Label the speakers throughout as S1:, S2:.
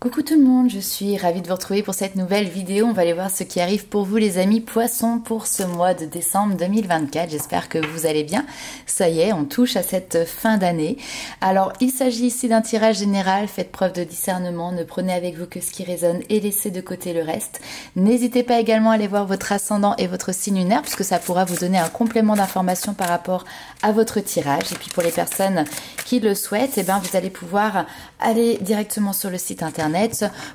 S1: Coucou tout le monde, je suis ravie de vous retrouver pour cette nouvelle vidéo. On va aller voir ce qui arrive pour vous les amis poissons pour ce mois de décembre 2024. J'espère que vous allez bien. Ça y est, on touche à cette fin d'année. Alors, il s'agit ici d'un tirage général. Faites preuve de discernement, ne prenez avec vous que ce qui résonne et laissez de côté le reste. N'hésitez pas également à aller voir votre ascendant et votre signe lunaire puisque ça pourra vous donner un complément d'information par rapport à votre tirage. Et puis pour les personnes qui le souhaitent, vous allez pouvoir aller directement sur le site internet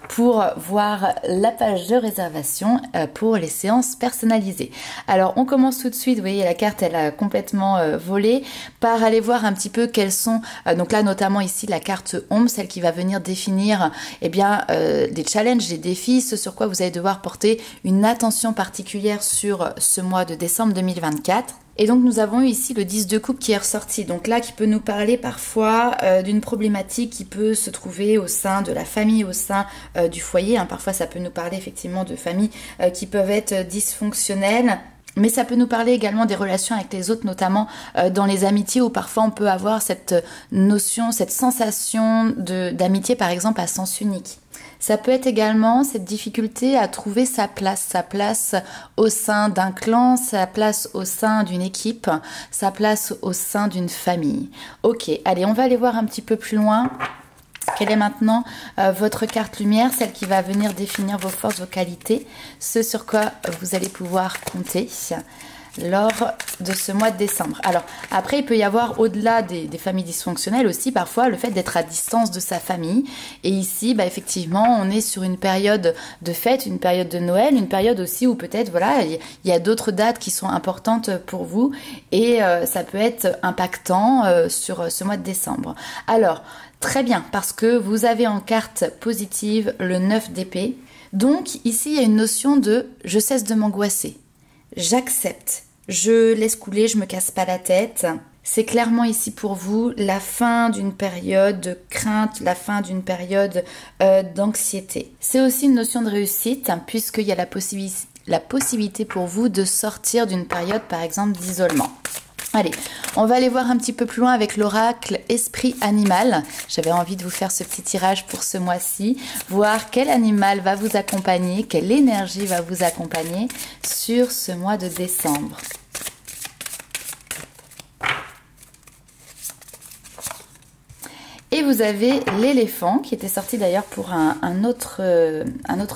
S1: pour voir la page de réservation pour les séances personnalisées. Alors on commence tout de suite, vous voyez la carte elle a complètement volé, par aller voir un petit peu quelles sont, donc là notamment ici la carte ombre, celle qui va venir définir des challenges, des défis, ce sur quoi vous allez devoir porter une attention particulière sur ce mois de décembre 2024. Et donc nous avons eu ici le 10 de coupe qui est ressorti, donc là qui peut nous parler parfois d'une problématique qui peut se trouver au sein de la famille, au sein du foyer, parfois ça peut nous parler effectivement de familles qui peuvent être dysfonctionnelles. Mais ça peut nous parler également des relations avec les autres, notamment dans les amitiés où parfois on peut avoir cette notion, cette sensation d'amitié par exemple à sens unique. Ça peut être également cette difficulté à trouver sa place au sein d'un clan, sa place au sein d'une équipe, sa place au sein d'une famille. Ok, allez, on va aller voir un petit peu plus loin. Quelle est maintenant votre carte lumière, celle qui va venir définir vos forces, vos qualités, ce sur quoi vous allez pouvoir compter lors de ce mois de décembre. Alors après il peut y avoir au-delà des familles dysfonctionnelles aussi parfois le fait d'être à distance de sa famille, et ici effectivement on est sur une période de fête, une période de Noël, une période aussi où peut-être voilà il y a d'autres dates qui sont importantes pour vous et ça peut être impactant sur ce mois de décembre. Alors très bien, parce que vous avez en carte positive le 9 d'épée, donc ici il y a une notion de je cesse de m'angoisser. J'accepte, je laisse couler, je me casse pas la tête. C'est clairement ici pour vous la fin d'une période de crainte, la fin d'une période d'anxiété. C'est aussi une notion de réussite puisqu'il y a la possibilité pour vous de sortir d'une période par exemple d'isolement. Allez, on va aller voir un petit peu plus loin avec l'oracle Esprit Animal. J'avais envie de vous faire ce petit tirage pour ce mois-ci, voir quel animal va vous accompagner, quelle énergie va vous accompagner sur ce mois de décembre. Et vous avez l'éléphant qui était sorti d'ailleurs pour un autre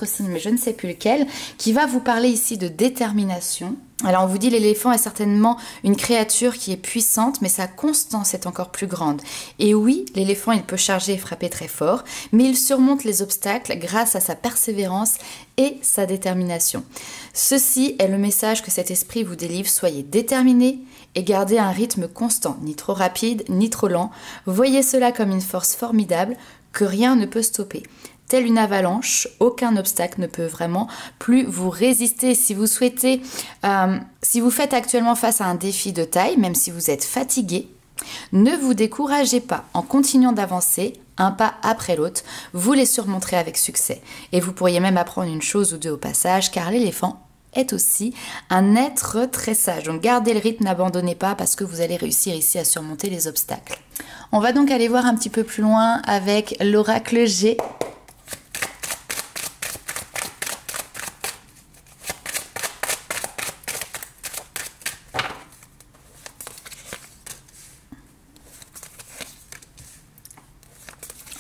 S1: signe, mais je ne sais plus lequel, qui va vous parler ici de détermination. Alors on vous dit l'éléphant est certainement une créature qui est puissante, mais sa constance est encore plus grande. Et oui, l'éléphant il peut charger et frapper très fort, mais il surmonte les obstacles grâce à sa persévérance et sa détermination. Ceci est le message que cet esprit vous délivre, soyez déterminés et gardez un rythme constant, ni trop rapide, ni trop lent. Voyez cela comme une force formidable que rien ne peut stopper. Telle une avalanche, aucun obstacle ne peut vraiment plus vous résister. Si vous souhaitez, si vous faites actuellement face à un défi de taille, même si vous êtes fatigué, ne vous découragez pas. En continuant d'avancer, un pas après l'autre, vous les surmonterez avec succès. Et vous pourriez même apprendre une chose ou deux au passage, car l'éléphant est aussi un être très sage. Donc gardez le rythme, n'abandonnez pas parce que vous allez réussir ici à surmonter les obstacles. On va donc aller voir un petit peu plus loin avec l'oracle G.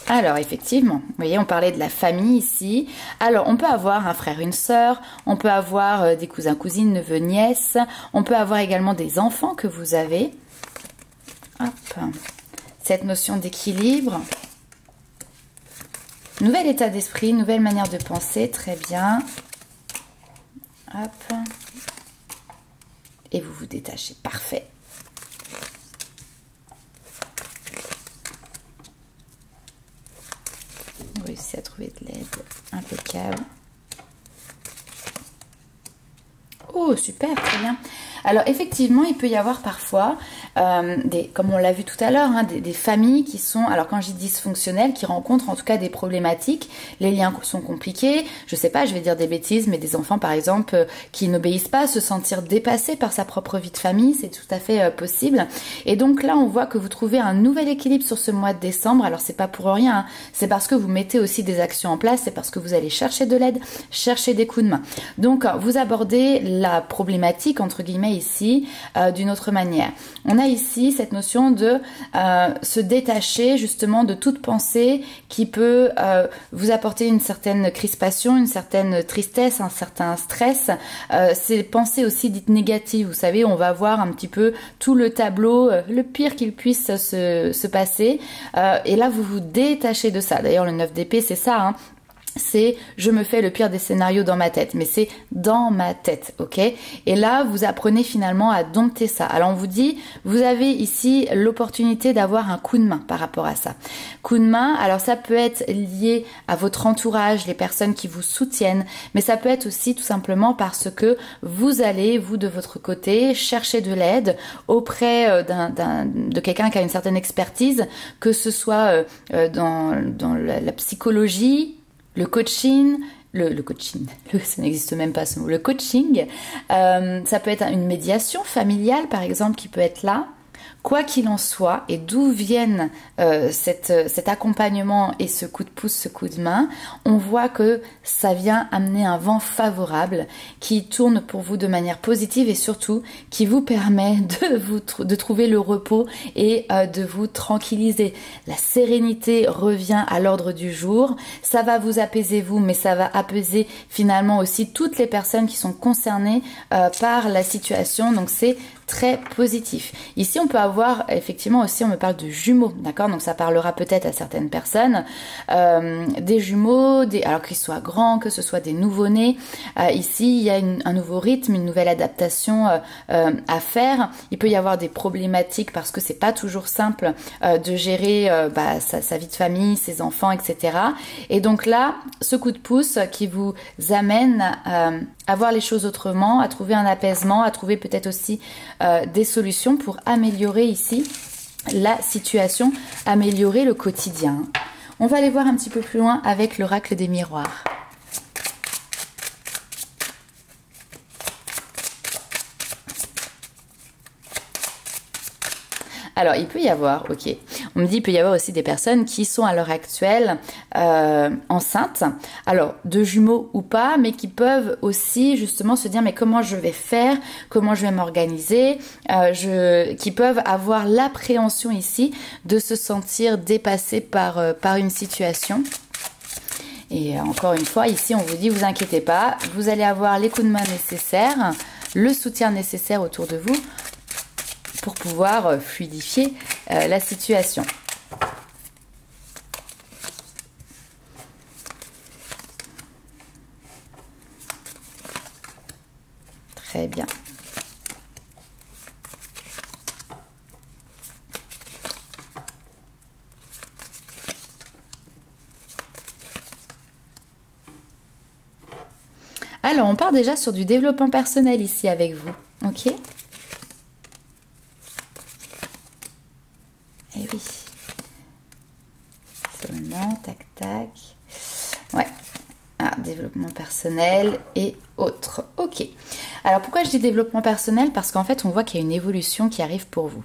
S1: Alors effectivement, vous voyez, on parlait de la famille ici. Alors on peut avoir un frère, une sœur, on peut avoir des cousins, cousines, neveux, nièces, on peut avoir également des enfants que vous avez. Hop. Cette notion d'équilibre. Nouvel état d'esprit, nouvelle manière de penser, très bien. Hop. Et vous vous détachez, parfait. Réussi à trouver de l'aide, impeccable. Oh super, très bien. Alors effectivement, il peut y avoir parfois, comme on l'a vu tout à l'heure, hein, des familles qui sont, alors quand je dis dysfonctionnelles, qui rencontrent en tout cas des problématiques, les liens sont compliqués, je sais pas, je vais dire des bêtises, mais des enfants par exemple qui n'obéissent pas, se sentir dépassés par sa propre vie de famille, c'est tout à fait possible. Et donc là, on voit que vous trouvez un nouvel équilibre sur ce mois de décembre. Alors c'est pas pour rien, hein, c'est parce que vous mettez aussi des actions en place, c'est parce que vous allez chercher de l'aide, chercher des coups de main. Donc vous abordez la problématique entre guillemets ici d'une autre manière. On a ici cette notion de se détacher justement de toute pensée qui peut vous apporter une certaine crispation, une certaine tristesse, un certain stress. Ces pensées aussi dites négatives, vous savez, on va voir un petit peu tout le tableau, le pire qu'il puisse se passer. Et là, vous vous détachez de ça. D'ailleurs, le 9 d'épée, c'est ça, hein. C'est je me fais le pire des scénarios dans ma tête, mais c'est dans ma tête, ok? Et là, vous apprenez finalement à dompter ça. Alors on vous dit, vous avez ici l'opportunité d'avoir un coup de main par rapport à ça. Coup de main, alors ça peut être lié à votre entourage, les personnes qui vous soutiennent, mais ça peut être aussi tout simplement parce que vous allez, vous de votre côté, chercher de l'aide auprès de quelqu'un qui a une certaine expertise, que ce soit dans la psychologie, le coaching, ça n'existe même pas ce mot, le coaching, ça peut être une médiation familiale par exemple qui peut être là. Quoi qu'il en soit, et d'où vienne cet accompagnement et ce coup de pouce, ce coup de main, on voit que ça vient amener un vent favorable qui tourne pour vous de manière positive et surtout qui vous permet de trouver le repos et de vous tranquilliser. La sérénité revient à l'ordre du jour, ça va vous apaiser vous, mais ça va apaiser finalement aussi toutes les personnes qui sont concernées par la situation, donc c'est très positif. Ici, on peut avoir, effectivement aussi, on me parle de jumeaux, d'accord? Donc ça parlera peut-être à certaines personnes, des jumeaux, alors qu'ils soient grands, que ce soit des nouveau-nés. Ici, il y a un nouveau rythme, une nouvelle adaptation à faire. Il peut y avoir des problématiques parce que c'est pas toujours simple de gérer sa vie de famille, ses enfants, etc. Et donc là, ce coup de pouce qui vous amène à voir les choses autrement, à trouver un apaisement, à trouver peut-être aussi des solutions pour améliorer ici la situation, améliorer le quotidien. On va aller voir un petit peu plus loin avec l'oracle des miroirs. Alors, il peut y avoir, ok, on me dit il peut y avoir aussi des personnes qui sont à l'heure actuelle enceintes, alors de jumeaux ou pas, mais qui peuvent aussi justement se dire mais comment je vais faire, comment je vais m'organiser, qui peuvent avoir l'appréhension ici de se sentir dépassés par une situation. Et encore une fois, ici on vous dit vous inquiétez pas, vous allez avoir les coups de main nécessaires, le soutien nécessaire autour de vous, pour pouvoir fluidifier la situation. Très bien. Alors, on part déjà sur du développement personnel ici avec vous, ok ? Eh oui. Seulement, tac, tac. Ouais. Ah, développement personnel et autres. Ok. Alors, pourquoi je dis développement personnel? Parce qu'en fait, on voit qu'il y a une évolution qui arrive pour vous.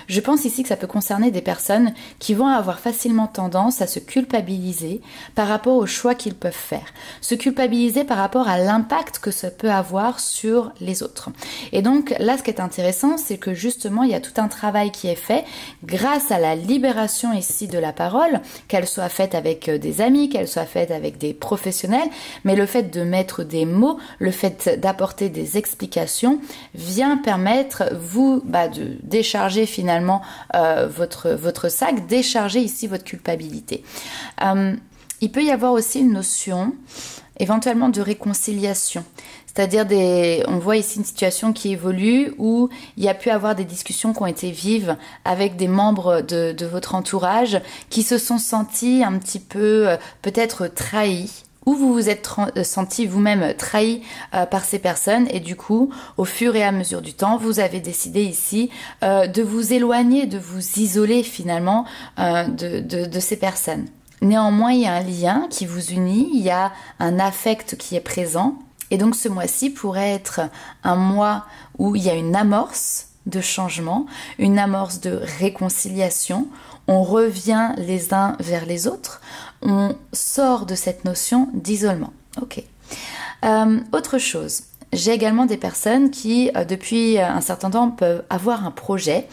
S1: Je pense ici que ça peut concerner des personnes qui vont avoir facilement tendance à se culpabiliser par rapport aux choix qu'ils peuvent faire. Se culpabiliser par rapport à l'impact que ça peut avoir sur les autres. Et donc là, ce qui est intéressant, c'est que justement, il y a tout un travail qui est fait grâce à la libération ici de la parole, qu'elle soit faite avec des amis, qu'elle soit faite avec des professionnels, mais le fait de mettre des mots, le fait d'apporter des explications vient permettre vous de décharger finalement votre sac, décharger ici votre culpabilité. Il peut y avoir aussi une notion éventuellement de réconciliation. C'est-à-dire on voit ici une situation qui évolue où il y a pu avoir des discussions qui ont été vives avec des membres de votre entourage qui se sont sentis un petit peu peut-être trahis où vous vous êtes senti vous-même trahi par ces personnes et du coup, au fur et à mesure du temps, vous avez décidé ici de vous éloigner, de vous isoler finalement de ces personnes. Néanmoins, il y a un lien qui vous unit, il y a un affect qui est présent et donc ce mois-ci pourrait être un mois où il y a une amorce de changement, une amorce de réconciliation, on revient les uns vers les autres, on sort de cette notion d'isolement. Ok. Autre chose, j'ai également des personnes qui, depuis un certain temps, peuvent avoir un projet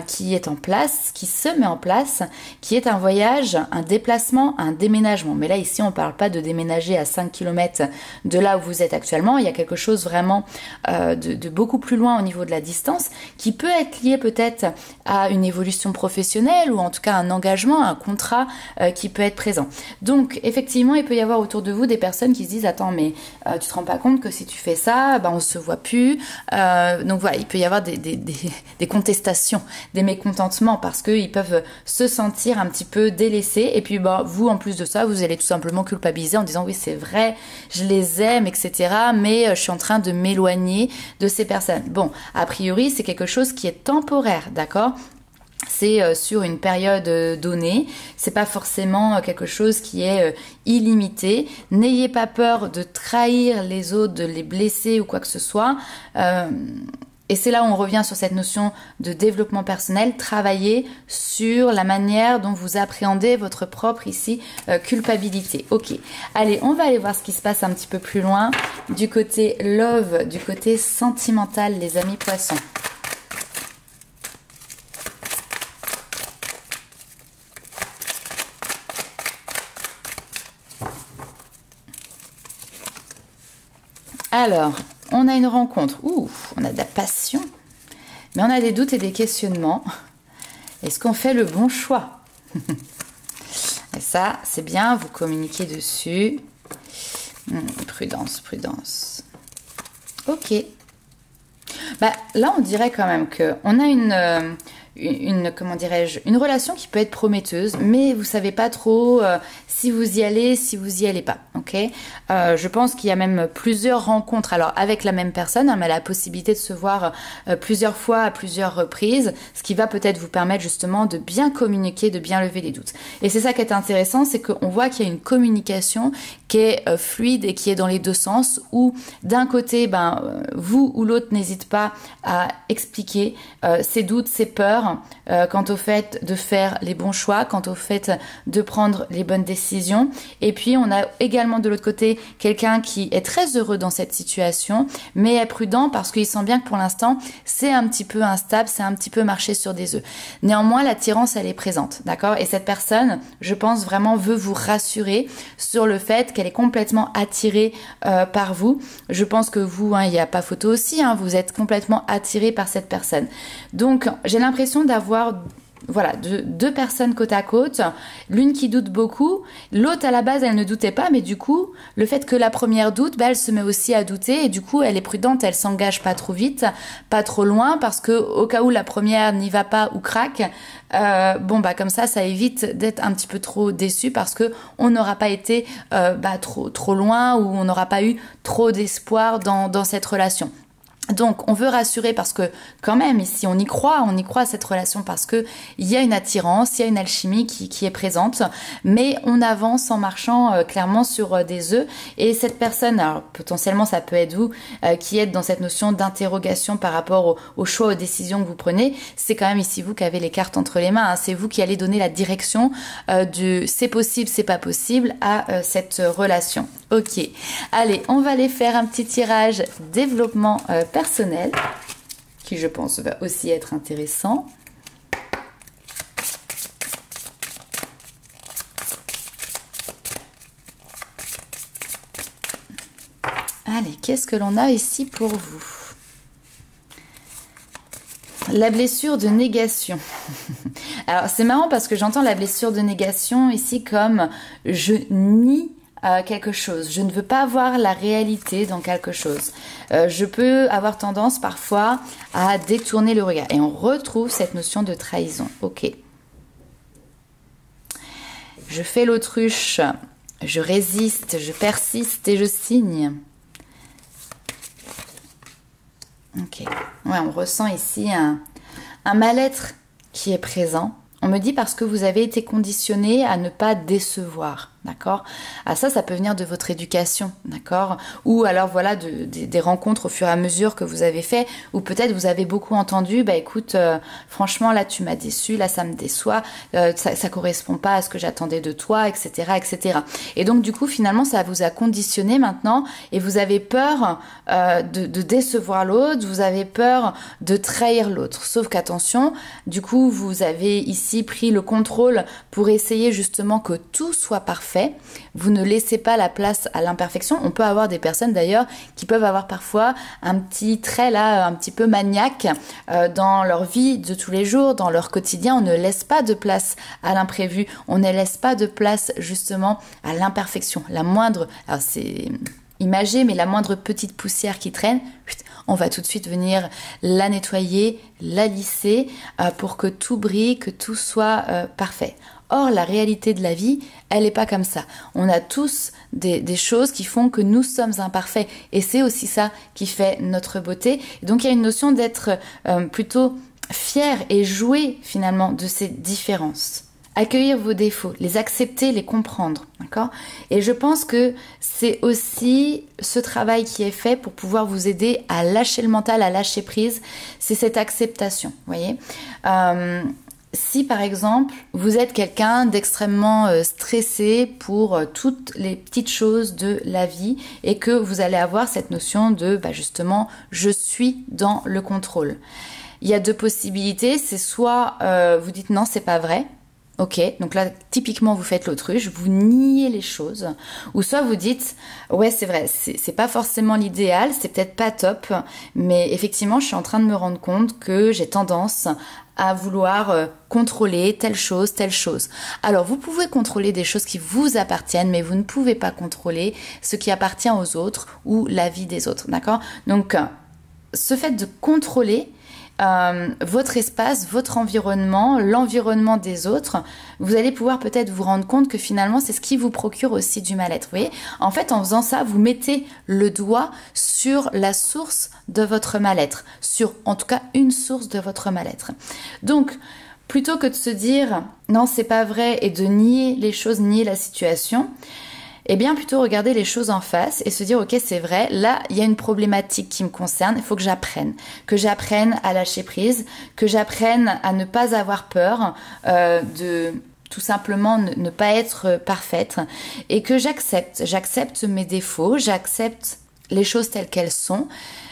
S1: qui est en place, qui se met en place, qui est un voyage, un déplacement, un déménagement. Mais là, ici, on ne parle pas de déménager à 5 km de là où vous êtes actuellement. Il y a quelque chose vraiment de beaucoup plus loin au niveau de la distance qui peut être lié peut-être à une évolution professionnelle ou en tout cas un engagement, un contrat qui peut être présent. Donc, effectivement, il peut y avoir autour de vous des personnes qui se disent « Attends, mais tu te rends pas compte que si tu fais ça, on se voit plus. » Donc voilà, il peut y avoir des contestations, des mécontentements parce qu'ils peuvent se sentir un petit peu délaissés et puis vous en plus de ça vous allez tout simplement culpabiliser en disant oui c'est vrai je les aime etc mais je suis en train de m'éloigner de ces personnes. Bon, a priori c'est quelque chose qui est temporaire, d'accord, c'est sur une période donnée, c'est pas forcément quelque chose qui est illimité. N'ayez pas peur de trahir les autres, de les blesser ou quoi que ce soit. Et c'est là où on revient sur cette notion de développement personnel, travailler sur la manière dont vous appréhendez votre propre ici culpabilité. Ok, allez, on va aller voir ce qui se passe un petit peu plus loin du côté love, du côté sentimental, les amis poissons. Alors, on a une rencontre, on a de la passion, mais on a des doutes et des questionnements. Est-ce qu'on fait le bon choix? Et ça, c'est bien, vous communiquez dessus. Prudence, prudence. Ok. Là, on dirait quand même qu'on a comment dirais-je, une relation qui peut être prometteuse, mais vous savez pas trop si vous y allez, si vous y allez pas, ok. Je pense qu'il y a même plusieurs rencontres, alors avec la même personne, mais la possibilité de se voir plusieurs fois à plusieurs reprises, ce qui va peut-être vous permettre justement de bien communiquer, de bien lever les doutes. Et c'est ça qui est intéressant, c'est qu'on voit qu'il y a une communication qui est fluide et qui est dans les deux sens, où d'un côté, vous ou l'autre n'hésite pas à expliquer ses doutes, ses peurs, quant au fait de faire les bons choix, quant au fait de prendre les bonnes décisions. Et puis on a également de l'autre côté quelqu'un qui est très heureux dans cette situation, mais est prudent parce qu'il sent bien que pour l'instant c'est un petit peu instable, c'est un petit peu marcher sur des œufs. Néanmoins l'attirance elle est présente, d'accord, et cette personne je pense vraiment veut vous rassurer sur le fait qu'elle est complètement attirée par vous. Je pense que vous, il n'y a pas photo aussi, vous êtes complètement attiré par cette personne. Donc j'ai l'impression d'avoir deux personnes côte à côte, l'une qui doute beaucoup, l'autre à la base elle ne doutait pas, mais du coup le fait que la première doute, elle se met aussi à douter et du coup elle est prudente, elle s'engage pas trop vite, pas trop loin, parce que au cas où la première n'y va pas ou craque, comme ça évite d'être un petit peu trop déçu parce que on n'aura pas été trop loin ou on n'aura pas eu trop d'espoir dans cette relation. Donc on veut rassurer parce que quand même ici on y croit à cette relation parce que il y a une attirance, il y a une alchimie qui est présente, mais on avance en marchant clairement sur des œufs. Et cette personne, alors potentiellement ça peut être vous qui êtes dans cette notion d'interrogation par rapport au choix, aux décisions que vous prenez, c'est quand même ici vous qui avez les cartes entre les mains, c'est vous qui allez donner la direction du c'est possible, c'est pas possible à cette relation. Ok, allez, on va aller faire un petit tirage développement personnel, qui je pense va aussi être intéressant. Allez, qu'est-ce que l'on a ici pour vous? La blessure de négation. Alors, c'est marrant parce que j'entends la blessure de négation ici comme je nie quelque chose. Je ne veux pas voir la réalité dans quelque chose. Je peux avoir tendance parfois à détourner le regard. Et on retrouve cette notion de trahison. Ok. Je fais l'autruche Je résiste, je persiste et je signe. Ok. Ouais, on ressent ici un mal-être qui est présent. On me dit parce que vous avez été conditionné à ne pas décevoir, d'accord? Ah ça peut venir de votre éducation, d'accord? Ou alors voilà des rencontres au fur et à mesure que vous avez fait, ou peut-être vous avez beaucoup entendu, bah écoute, franchement là tu m'as déçu, là ça me déçoit, ça correspond pas à ce que j'attendais de toi, etc., etc. Et donc du coup finalement ça vous a conditionné maintenant, et vous avez peur de décevoir l'autre, vous avez peur de trahir l'autre. Sauf qu'attention, du coup vous avez ici pris le contrôle pour essayer justement que tout soit parfait. Vous ne laissez pas la place à l'imperfection. On peut avoir des personnes d'ailleurs qui peuvent avoir parfois un petit trait là, un petit peu maniaque dans leur vie de tous les jours, dans leur quotidien. On ne laisse pas de place à l'imprévu. On ne laisse pas de place justement à l'imperfection. La moindre, alors c'est imagé, mais la moindre petite poussière qui traîne, on va tout de suite venir la nettoyer, la lisser pour que tout brille, que tout soit parfait. Or, la réalité de la vie, elle n'est pas comme ça. On a tous des choses qui font que nous sommes imparfaits. Et c'est aussi ça qui fait notre beauté. Et donc, il y a une notion d'être plutôt fier et jouer finalement de ces différences. Accueillir vos défauts, les accepter, les comprendre, d'accord? Et je pense que c'est aussi ce travail qui est fait pour pouvoir vous aider à lâcher le mental, à lâcher prise, c'est cette acceptation, vous voyez? Si par exemple, vous êtes quelqu'un d'extrêmement stressé pour toutes les petites choses de la vie et que vous allez avoir cette notion de, justement, je suis dans le contrôle. Il y a deux possibilités, c'est soit vous dites non, c'est pas vrai. Ok, donc là, typiquement, vous faites l'autruche, vous niez les choses. Ou soit vous dites, ouais, c'est vrai, c'est pas forcément l'idéal, c'est peut-être pas top, mais effectivement, je suis en train de me rendre compte que j'ai tendance à vouloir contrôler telle chose, telle chose. Alors, vous pouvez contrôler des choses qui vous appartiennent, mais vous ne pouvez pas contrôler ce qui appartient aux autres ou la vie des autres, d'accord? Donc, ce fait de contrôler votre espace, votre environnement, l'environnement des autres, vous allez pouvoir peut-être vous rendre compte que finalement c'est ce qui vous procure aussi du mal-être. Vous voyez, en fait, en faisant ça, vous mettez le doigt sur la source de votre mal-être, sur en tout cas une source de votre mal-être. Donc, plutôt que de se dire non, c'est pas vrai et de nier les choses, nier la situation, eh bien plutôt regarder les choses en face et se dire ok, c'est vrai, là il y a une problématique qui me concerne, il faut que j'apprenne à lâcher prise, que j'apprenne à ne pas avoir peur de tout simplement ne pas être parfaite et que j'accepte mes défauts, j'accepte les choses telles qu'elles sont.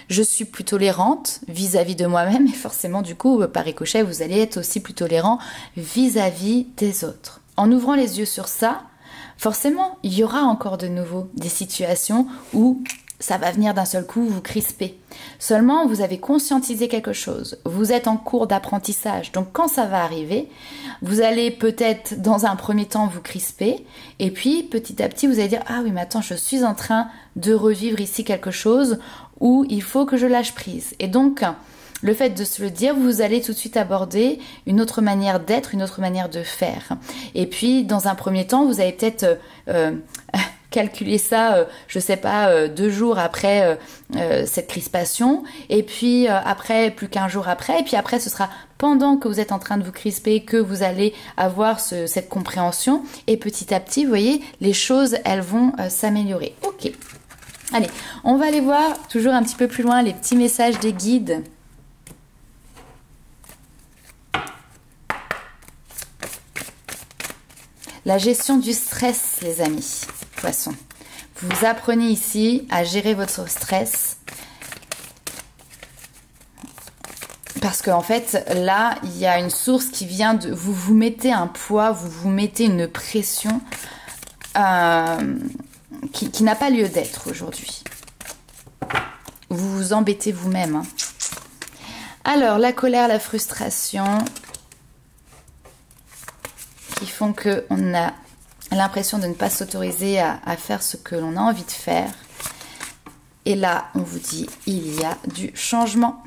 S1: Je suis plus tolérante vis-à-vis de moi-même et forcément du coup par ricochet vous allez être aussi plus tolérant vis-à-vis des autres. En ouvrant les yeux sur ça, forcément, il y aura encore de nouveau des situations où ça va venir d'un seul coup vous crisper. Seulement, vous avez conscientisé quelque chose. Vous êtes en cours d'apprentissage. Donc, quand ça va arriver, vous allez peut-être, dans un premier temps, vous crisper. Et puis, petit à petit, vous allez dire « Ah oui, mais attends, je suis en train de revivre ici quelque chose où il faut que je lâche prise. » Et donc, le fait de se le dire, vous allez tout de suite aborder une autre manière d'être, une autre manière de faire. Et puis, dans un premier temps, vous allez peut-être calculer ça, je sais pas, 2 jours après cette crispation. Et puis, après, plus qu'1 jour après. Et puis après, ce sera pendant que vous êtes en train de vous crisper que vous allez avoir cette compréhension. Et petit à petit, vous voyez, les choses, elles vont s'améliorer. Ok. Allez, on va aller voir toujours un petit peu plus loin les petits messages des guides. La gestion du stress, les amis, poissons. Vous apprenez ici à gérer votre stress. Parce qu'en fait, là, il y a une source qui vient de... Vous mettez un poids, vous mettez une pression qui n'a pas lieu d'être aujourd'hui. Vous vous embêtez vous-même. Hein. Alors, la colère, la frustration... qui font qu'on a l'impression de ne pas s'autoriser à faire ce que l'on a envie de faire. Et là, on vous dit, il y a du changement.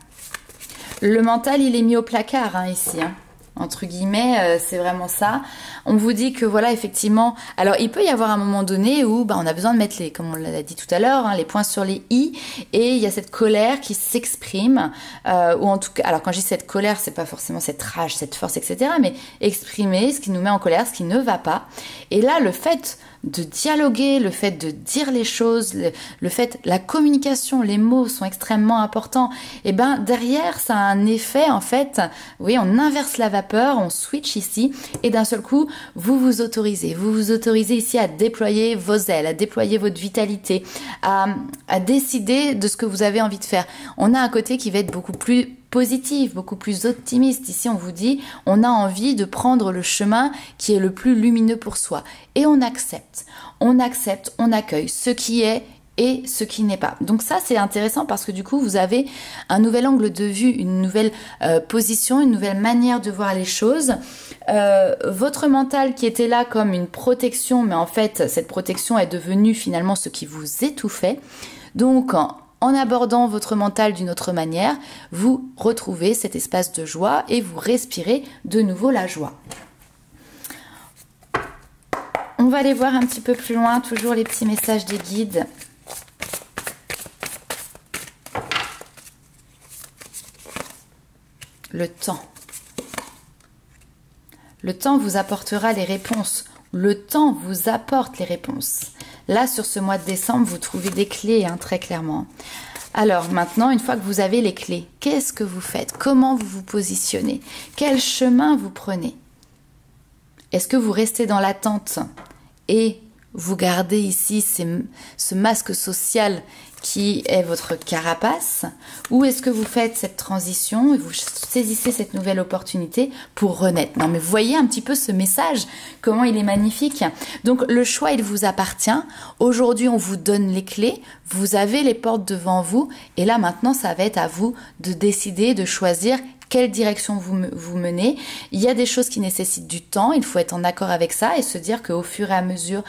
S1: Le mental, il est mis au placard, hein, ici. Hein. entre guillemets, c'est vraiment ça. On vous dit que voilà, effectivement, alors il peut y avoir un moment donné où on a besoin de mettre comme on l'a dit tout à l'heure, les points sur les i, et il y a cette colère qui s'exprime, ou en tout cas, alors quand je dis cette colère, c'est pas forcément cette rage, cette force, etc., mais exprimer ce qui nous met en colère, ce qui ne va pas. Et là, le fait de dialoguer, le fait de dire les choses, le fait, la communication, les mots sont extrêmement importants. Et derrière, ça a un effet, en fait, oui, on inverse la vapeur, on switch ici, et d'un seul coup, vous vous autorisez ici à déployer vos ailes, à déployer votre vitalité, à décider de ce que vous avez envie de faire. On a un côté qui va être beaucoup plus positif, beaucoup plus optimiste. Ici, on vous dit, on a envie de prendre le chemin qui est le plus lumineux pour soi. Et on accepte, on accueille ce qui est et ce qui n'est pas. Donc ça, c'est intéressant parce que du coup, vous avez un nouvel angle de vue, une nouvelle position, une nouvelle manière de voir les choses. Votre mental qui était là comme une protection, mais en fait, cette protection est devenue finalement ce qui vous étouffait. Donc, en abordant votre mental d'une autre manière, vous retrouvez cet espace de joie et vous respirez de nouveau la joie. On va aller voir un petit peu plus loin, toujours les petits messages des guides. Le temps. Le temps vous apportera les réponses. Le temps vous apporte les réponses. Là, sur ce mois de décembre, vous trouvez des clés, très clairement. Alors maintenant, une fois que vous avez les clés, qu'est-ce que vous faites? Comment vous vous positionnez? Quel chemin vous prenez? Est-ce que vous restez dans l'attente et vous gardez ici ce masque social qui est votre carapace, ou est-ce que vous faites cette transition et vous saisissez cette nouvelle opportunité pour renaître? Non mais vous voyez un petit peu ce message, comment il est magnifique. Donc le choix, il vous appartient. Aujourd'hui, on vous donne les clés, vous avez les portes devant vous, et là maintenant, ça va être à vous de décider, de choisir quelle direction vous menez. Il y a des choses qui nécessitent du temps, il faut être en accord avec ça et se dire qu'au fur et à mesure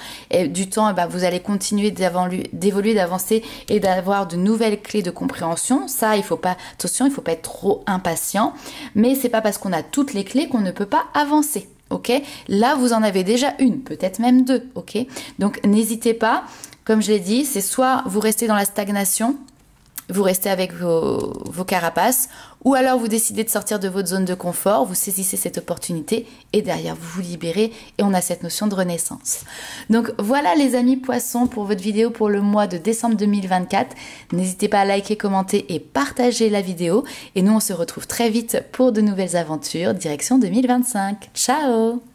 S1: du temps, vous allez continuer d'évoluer, d'avancer et d'avoir de nouvelles clés de compréhension. Ça, il faut pas être trop impatient, mais c'est pas parce qu'on a toutes les clés qu'on ne peut pas avancer. Ok, là vous en avez déjà une, peut-être même deux. Ok, donc n'hésitez pas, comme je l'ai dit, c'est soit vous restez dans la stagnation, vous restez avec vos carapaces, ou alors vous décidez de sortir de votre zone de confort, vous saisissez cette opportunité et derrière vous vous libérez et on a cette notion de renaissance. Donc voilà les amis poissons pour votre vidéo pour le mois de décembre 2024. N'hésitez pas à liker, commenter et partager la vidéo et nous on se retrouve très vite pour de nouvelles aventures direction 2025. Ciao!